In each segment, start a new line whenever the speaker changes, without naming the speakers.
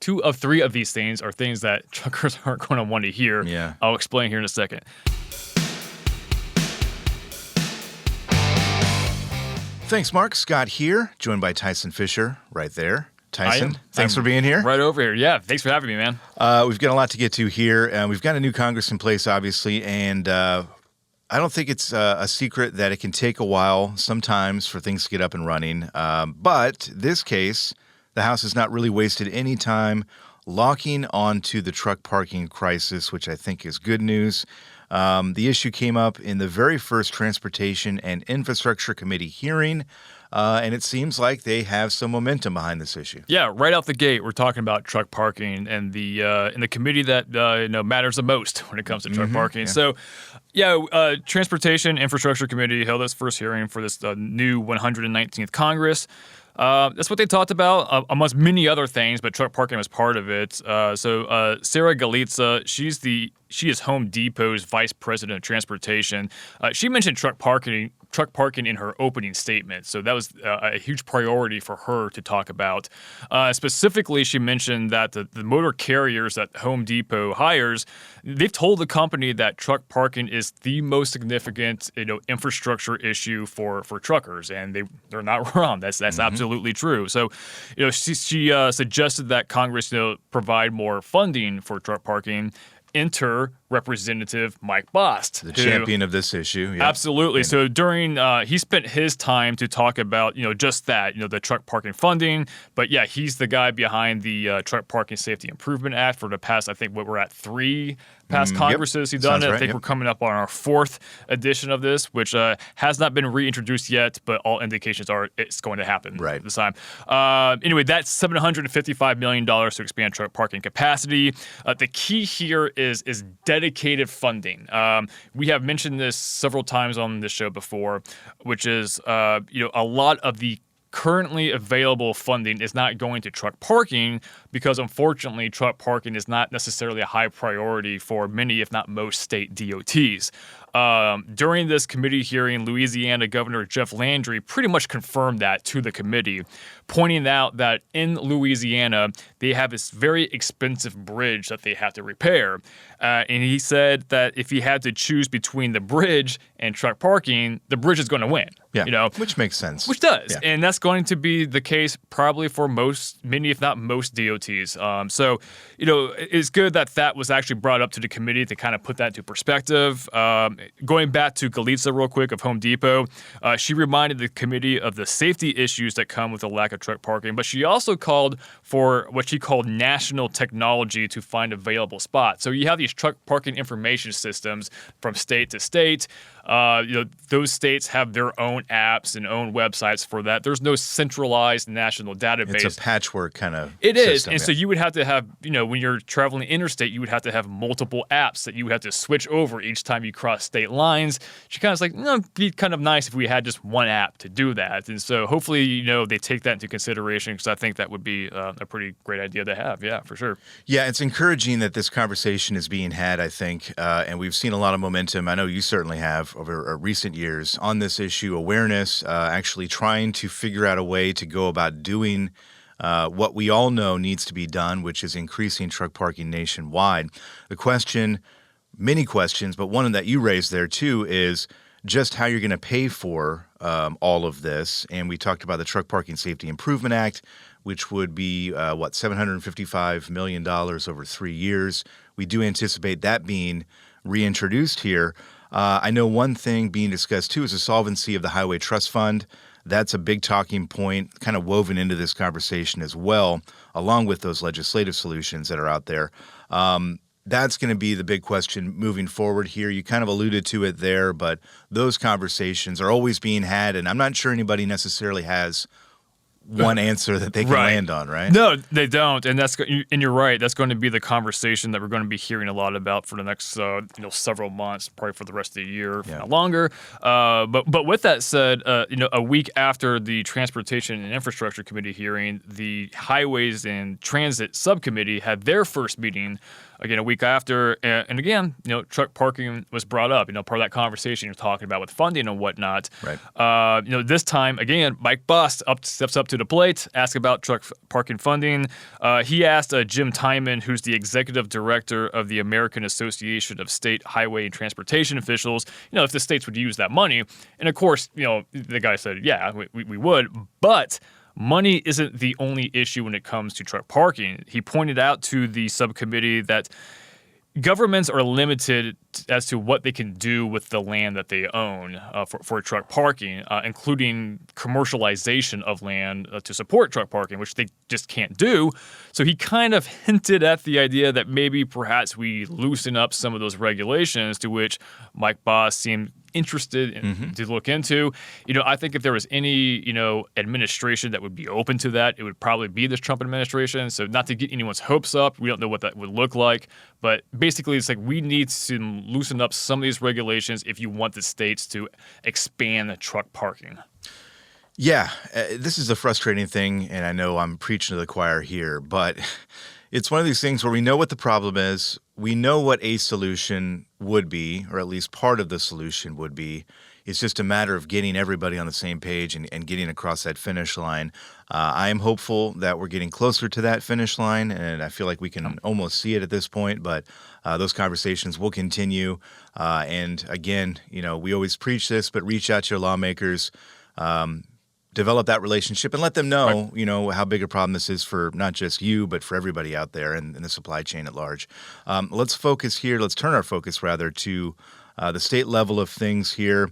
two of three of these things are things that truckers aren't going to want to hear.
Yeah.
I'll explain here in a second.
Thanks, Mark. Scott here, joined by Tyson Fisher right there. Tyson, thanks for being here.
Right over here. Yeah, thanks for having me, man.
We've got a lot to get to here. We've got a new Congress in place, obviously, and I don't think it's a secret that it can take a while sometimes for things to get up and running. But this case, the House has not really wasted any time locking onto the truck parking crisis, which I think is good news. The issue came up in the very first Transportation and Infrastructure Committee hearing, and it seems like they have some momentum behind this issue.
Yeah, right out the gate, we're talking about truck parking and the in the committee that matters the most when it comes to truck parking.
Yeah.
So, Transportation Infrastructure Committee held its first hearing for this new 119th Congress. That's what they talked about, amongst many other things, but truck parking was part of it. So Sarah Galitza, she is Home Depot's vice president of transportation. She mentioned truck parking in her opening statement. So that was a huge priority for her to talk about. Specifically, she mentioned that the motor carriers that Home Depot hires, they've told the company that truck parking is the most significant, infrastructure issue for truckers, and they're not wrong. That's absolutely true. So, she suggested that Congress, provide more funding for truck parking. Enter Representative Mike Bost,
the champion of this issue. Yeah.
Absolutely. So during, he spent his time to talk about, just that, the truck parking funding. But yeah, he's the guy behind the Truck Parking Safety Improvement Act for the past, I think we're at 3 past Congresses. He's done it. I think we're coming up on our 4th edition of this, which has not been reintroduced yet, but all indications are it's going to happen this time. Anyway, that's $755 million to expand truck parking capacity. The key here is dedicated funding. We have mentioned this several times on this show before, which is, a lot of the currently available funding is not going to truck parking because, unfortunately, truck parking is not necessarily a high priority for many, if not most, state DOTs. During this committee hearing, Louisiana Governor Jeff Landry pretty much confirmed that to the committee, pointing out that in Louisiana, they have this very expensive bridge that they have to repair. And he said that if he had to choose between the bridge and truck parking, the bridge is going to win.
Yeah, which makes sense.
Which does. Yeah. And that's going to be the case probably for many, if not most, DOTs. So, it's good that was actually brought up to the committee to kind of put that into perspective. Going back to Galitza real quick of Home Depot, she reminded the committee of the safety issues that come with the lack of truck parking, but she also called for what she called national technology to find available spots. So you have these truck parking information systems from state to state. Those states have their own apps and own websites for that. There's no centralized national database.
It's a patchwork kind of
It is. System, and so you would have to have, when you're traveling interstate, you would have to have multiple apps that you would have to switch over each time you cross state lines. She kind of was like, it'd be kind of nice if we had just one app to do that. And so hopefully, they take that into consideration because I think that would be a pretty great idea to have. Yeah, for sure.
Yeah, it's encouraging that this conversation is being had, I think, and we've seen a lot of momentum. I know you certainly have over recent years on this issue, awareness, actually trying to figure out a way to go about doing what we all know needs to be done, which is increasing truck parking nationwide. The question, many questions, but one that you raised there too is just how you're going to pay for all of this. And we talked about the Truck Parking Safety Improvement Act, which would be, $755 million over 3 years. We do anticipate that being reintroduced here. I know one thing being discussed, too, is the solvency of the Highway Trust Fund. That's a big talking point, kind of woven into this conversation as well, along with those legislative solutions that are out there. That's going to be the big question moving forward here. You kind of alluded to it there, but those conversations are always being had, and I'm not sure anybody necessarily has one answer that they can land on, right?
No, they don't, and you're right. That's going to be the conversation that we're going to be hearing a lot about for the next several months, probably for the rest of the year, if not longer. But with that said, a week after the Transportation and Infrastructure Committee hearing, the Highways and Transit Subcommittee had their first meeting again a week after, and again, truck parking was brought up. Part of that conversation you're talking about with funding and whatnot.
Right.
This time again, Mike Bost steps up to the plate, asks about truck parking funding. He asked Jim Tyman, who's the executive director of the American Association of State Highway and Transportation Officials, if the states would use that money. And of course, the guy said, yeah, we would, but money isn't the only issue when it comes to truck parking. He pointed out to the subcommittee that governments are limited as to what they can do with the land that they own for truck parking, including commercialization of land to support truck parking, which they just can't do. So he kind of hinted at the idea that maybe perhaps we loosen up some of those regulations, to which Mike Bost seemed interested in, to look into. I think if there was any, administration that would be open to that, it would probably be this Trump administration. So not to get anyone's hopes up, we don't know what that would look like. But basically, it's like we need to loosen up some of these regulations if you want the states to expand truck parking.
Yeah, this is a frustrating thing, and I know I'm preaching to the choir here, but it's one of these things where we know what the problem is. We know what a solution would be, or at least part of the solution would be. It's just a matter of getting everybody on the same page and getting across that finish line. I am hopeful that we're getting closer to that finish line, and I feel like we can almost see it at this point, but those conversations will continue. And again, we always preach this, but reach out to your lawmakers. Develop that relationship and let them know, how big a problem this is for not just you, but for everybody out there and the supply chain at large. Let's turn our focus rather to the state level of things here.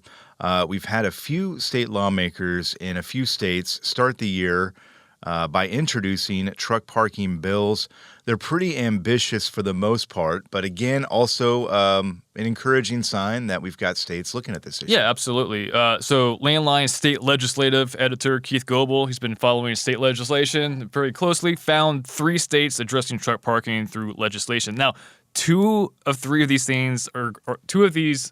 We've had a few state lawmakers in a few states start the year by introducing truck parking bills. They're pretty ambitious for the most part, but again, also an encouraging sign that we've got states looking at this issue.
Yeah, absolutely. So Landline State Legislative Editor Keith Goebel, he's been following state legislation very closely, found 3 states addressing truck parking through legislation. Now, two of three of these things are things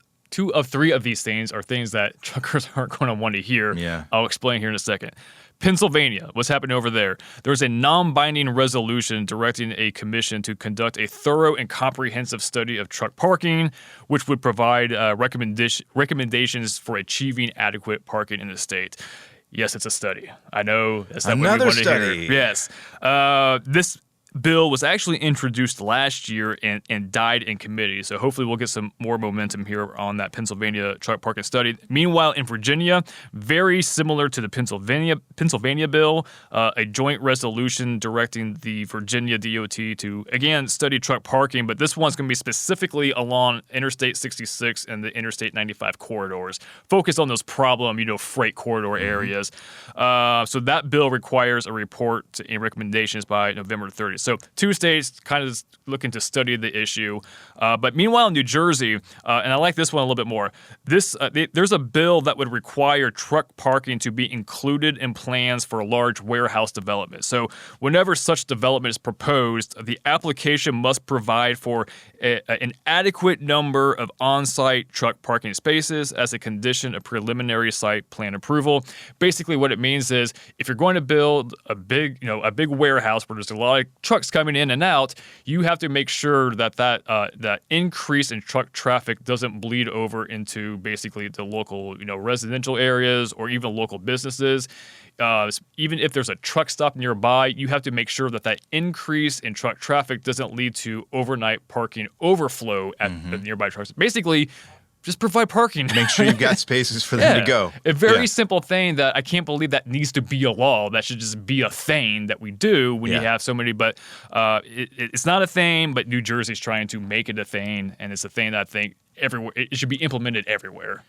that truckers aren't going to want to hear.
Yeah.
I'll explain here in a second. Pennsylvania, what's happening over there? There's a non-binding resolution directing a commission to conduct a thorough and comprehensive study of truck parking, which would provide recommendations for achieving adequate parking in the state. Yes, it's a study. I know that's not what we want to hear. Yes. This bill was actually introduced last year and died in committee, so hopefully we'll get some more momentum here on that Pennsylvania truck parking study. Meanwhile, in Virginia, very similar to the Pennsylvania bill, a joint resolution directing the Virginia DOT to, again, study truck parking, but this one's going to be specifically along Interstate 66 and the Interstate 95 corridors, focused on those problem, freight corridor areas. So that bill requires a report and recommendations by November 30th. So 2 states kind of looking to study the issue. But meanwhile, in New Jersey, and I like this one a little bit more, there's a bill that would require truck parking to be included in plans for large warehouse development. So whenever such development is proposed, the application must provide for an adequate number of on-site truck parking spaces as a condition of preliminary site plan approval. Basically, what it means is if you're going to build a big warehouse where there's a lot of trucks coming in and out, you have to make sure that increase in truck traffic doesn't bleed over into basically the local, residential areas or even local businesses. Even if there's a truck stop nearby, you have to make sure that increase in truck traffic doesn't lead to overnight parking overflow at the nearby trucks. Basically, just provide parking.
Make sure you've got spaces for them to go.
A very simple thing that I can't believe that needs to be a law. That should just be a thing that we do when you have so many. But it's not a thing, but New Jersey's trying to make it a thing, and it's a thing that I think everywhere it should be implemented everywhere.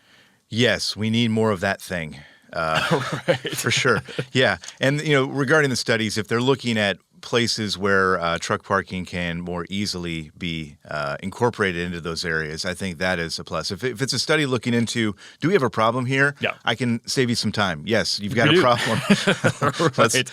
Yes, we need more of that thing.
Right.
For sure. Yeah. And, regarding the studies, if they're looking at places where truck parking can more easily be incorporated into those areas, I think that is a plus. If it's a study looking into, do we have a problem here?
Yeah.
I can save you some time. Yes, you've got a problem.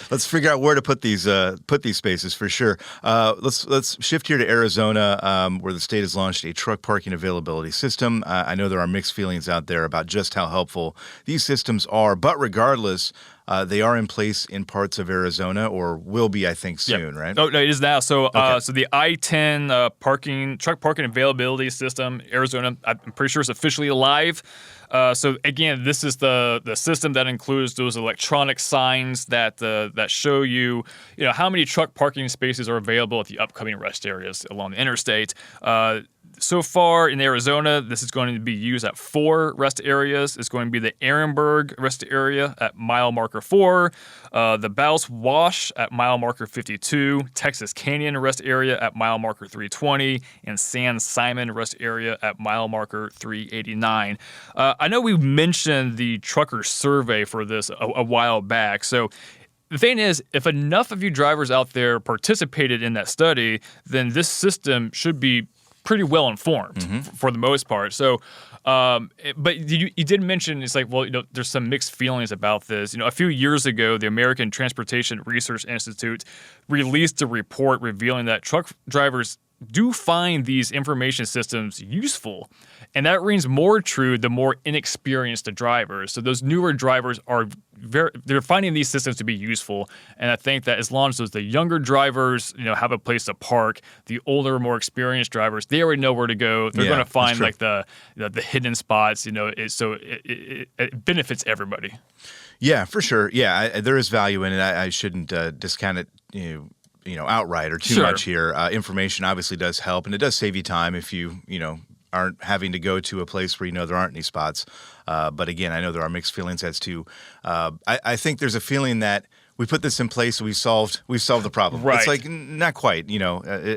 Let's figure out where to put these spaces for sure. Let's shift here to Arizona, where the state has launched a truck parking availability system. I know there are mixed feelings out there about just how helpful these systems are, but regardless, They are in place in parts of Arizona, or will be, I think, soon, right?
Oh, no, it is now. So,
Okay.
so the I-10 truck parking availability system, Arizona, I'm pretty sure it's officially live. So again, this is the system that includes those electronic signs that show you, how many truck parking spaces are available at the upcoming rest areas along the interstate. So far in Arizona, this is going to be used at 4 rest areas. It's going to be the Ehrenberg rest area at mile marker 4, the Bouse Wash at mile marker 52, Texas Canyon rest area at mile marker 320, and San Simon rest area at mile marker 389. I know we mentioned the trucker survey for this a while back. So the thing is, if enough of you drivers out there participated in that study, then this system should be pretty well informed for the most part. So, but you did mention it's like, well, there's some mixed feelings about this. A few years ago, the American Transportation Research Institute released a report revealing that truck drivers do find these information systems useful. And that rings more true the more inexperienced the drivers. So those newer drivers they're finding these systems to be useful. And I think that as long as the younger drivers, have a place to park, the older, more experienced drivers, they already know where to go. They're going to find like the hidden spots, it benefits everybody.
Yeah, for sure. Yeah, there is value in it. I shouldn't discount it, outright or too much here. Information obviously does help, and it does save you time if you aren't having to go to a place where there aren't any spots. But again, I know there are mixed feelings as to. I think there's a feeling that we put this in place, we've solved the problem.
Right.
It's like not quite.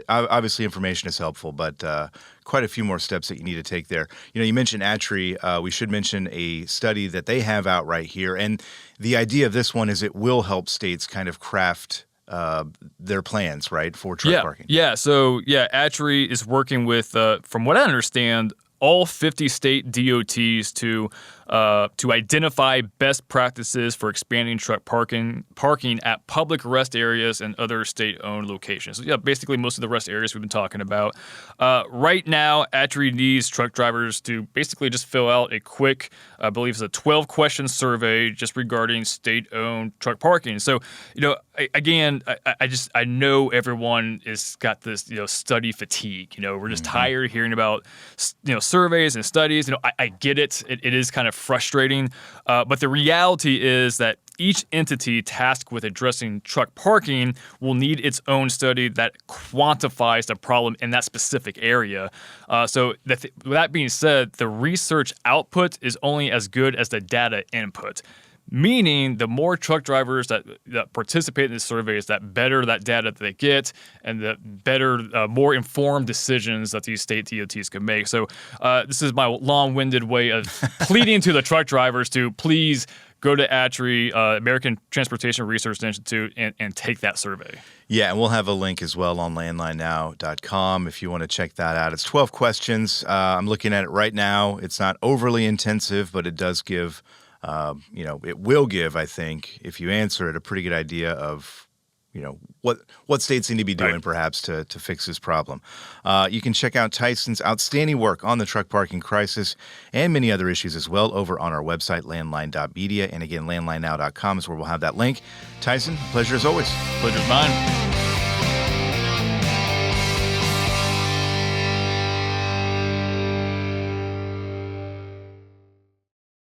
Obviously information is helpful, but quite a few more steps that you need to take there. You mentioned ATRI. We should mention a study that they have out right here, and the idea of this one is it will help states kind of craft their plans, right, for truck parking.
Yeah. So, ATRI is working with, from what I understand, all 50 state DOTs to identify best practices for expanding truck parking at public rest areas and other state-owned locations. So, basically most of the rest areas we've been talking about. Right now, ATRI needs truck drivers to basically just fill out a quick, I believe it's a 12-question survey just regarding state-owned truck parking. So, I know everyone has got this, study fatigue. We're just tired of hearing about, surveys and studies. I get it. It is kind of frustrating. But the reality is that each entity tasked with addressing truck parking will need its own study that quantifies the problem in that specific area. So with that being said, the research output is only as good as the data input. Meaning, the more truck drivers that participate in the surveys, that better that data that they get, and the better, more informed decisions that these state DOTs can make. So, this is my long-winded way of pleading to the truck drivers to please go to ATRI, American Transportation Research Institute, and take that survey.
Yeah, and we'll have a link as well on landlinenow.com if you want to check that out. It's 12 questions. I'm looking at it right now. It's not overly intensive, but it does give. It will give, I think, if you answer it, a pretty good idea of, what states need to be doing perhaps to fix this problem. You can check out Tyson's outstanding work on the truck parking crisis and many other issues as well over on our website, landline.media. And again, landlinenow.com is where we'll have that link. Tyson, pleasure as always.
Pleasure's mine.